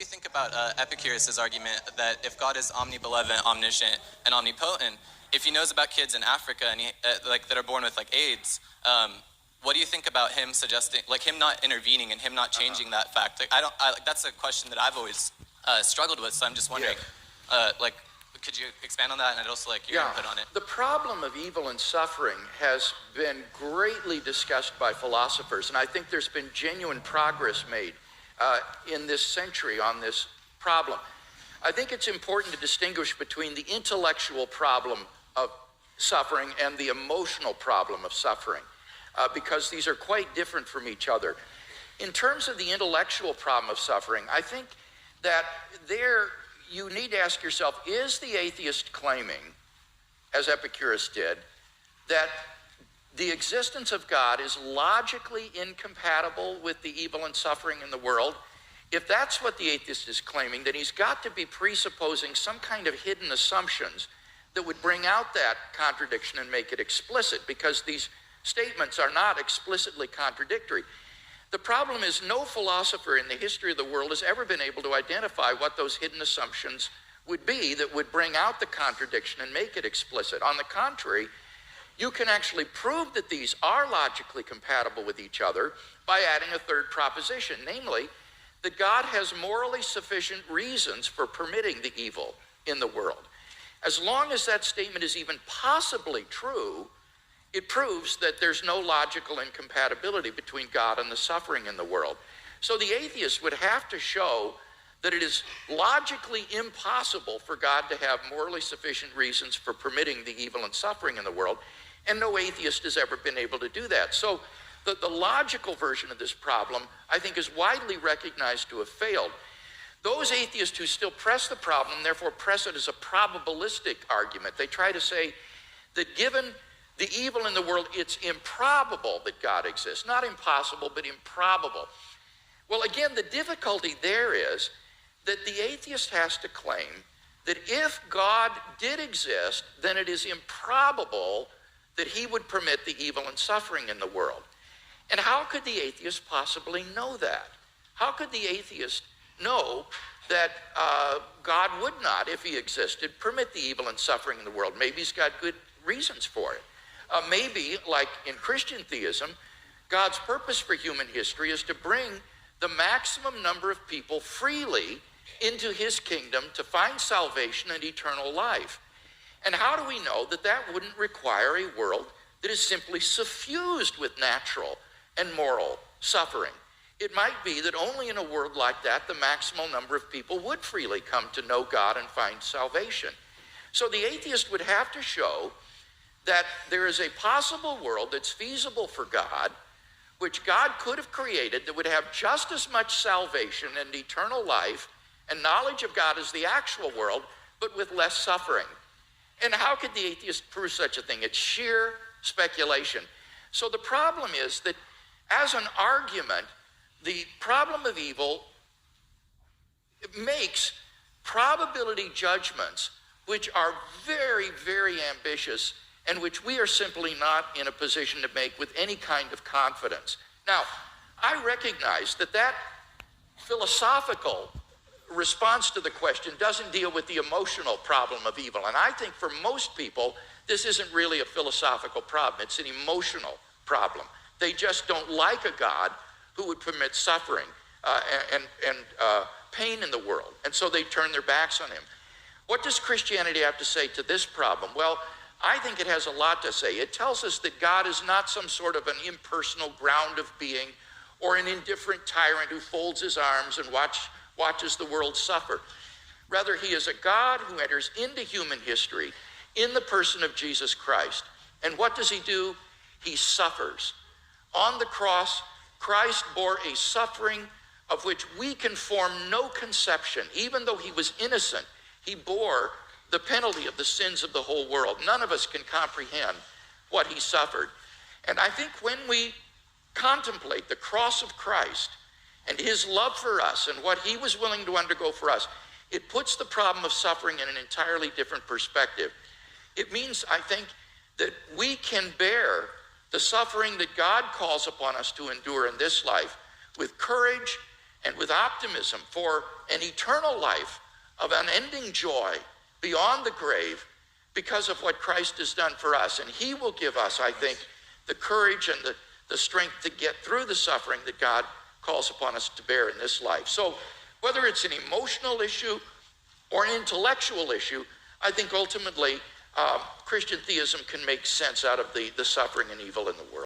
You think about Epicurus' argument that if God is omnibenevolent, omniscient, and omnipotent, if he knows about kids in Africa and that are born with AIDS, what do you think about him suggesting, him not intervening and him not changing that fact? That's a question that I've always struggled with. So I'm just wondering, could you expand on that, and I'd also like your input on it? The problem of evil and suffering has been greatly discussed by philosophers, and I think there's been genuine progress made in this century on this problem. I think it's important to distinguish between the intellectual problem of suffering and the emotional problem of suffering, because these are quite different from each other. In terms of the intellectual problem of suffering, I think that you need to ask yourself, is the atheist claiming, as Epicurus did, that the existence of God is logically incompatible with the evil and suffering in the world? If that's what the atheist is claiming, then he's got to be presupposing some kind of hidden assumptions that would bring out that contradiction and make it explicit, because these statements are not explicitly contradictory. The problem is no philosopher in the history of the world has ever been able to identify what those hidden assumptions would be that would bring out the contradiction and make it explicit. On the contrary, you can actually prove that these are logically compatible with each other by adding a third proposition, namely that God has morally sufficient reasons for permitting the evil in the world. As long as that statement is even possibly true, it proves that there's no logical incompatibility between God and the suffering in the world. So the atheist would have to show that it is logically impossible for God to have morally sufficient reasons for permitting the evil and suffering in the world, and no atheist has ever been able to do that. So the logical version of this problem, I think, is widely recognized to have failed. Those atheists who still press the problem, therefore press it as a probabilistic argument. They try to say that given the evil in the world, it's improbable that God exists. Not impossible, but improbable. Well, again, the difficulty there is that the atheist has to claim that if God did exist, then it is improbable that he would permit the evil and suffering in the world. And how could the atheist possibly know that? How could the atheist know that God would not, if he existed, permit the evil and suffering in the world? Maybe he's got good reasons for it. Maybe, like in Christian theism, God's purpose for human history is to bring the maximum number of people freely into his kingdom to find salvation and eternal life. And how do we know that that wouldn't require a world that is simply suffused with natural and moral suffering? It might be that only in a world like that, the maximal number of people would freely come to know God and find salvation. So the atheist would have to show that there is a possible world that's feasible for God, which God could have created, that would have just as much salvation and eternal life and knowledge of God as the actual world, but with less suffering. And how could the atheist prove such a thing? It's sheer speculation. So the problem is that as an argument, the problem of evil makes probability judgments which are very, very ambitious and which we are simply not in a position to make with any kind of confidence. Now, I recognize that that philosophical response to the question doesn't deal with the emotional problem of evil. And I think for most people, this isn't really a philosophical problem. It's an emotional problem. They just don't like a God who would permit suffering and pain in the world. And so they turn their backs on him. What does Christianity have to say to this problem? Well, I think it has a lot to say. It tells us that God is not some sort of an impersonal ground of being or an indifferent tyrant who folds his arms and watches the world suffer. Rather, he is a God who enters into human history in the person of Jesus Christ. And what does he do? He suffers. On the cross, Christ bore a suffering of which we can form no conception. Even though he was innocent, he bore the penalty of the sins of the whole world. None of us can comprehend what he suffered. And I think when we contemplate the cross of Christ and his love for us and what he was willing to undergo for us, it puts the problem of suffering in an entirely different perspective. It means, I think, that we can bear the suffering that God calls upon us to endure in this life with courage and with optimism for an eternal life of unending joy beyond the grave because of what Christ has done for us. And he will give us, I think, the courage and the strength to get through the suffering that God calls upon us to bear in this life. So whether it's an emotional issue or an intellectual issue, I think ultimately Christian theism can make sense out of the suffering and evil in the world.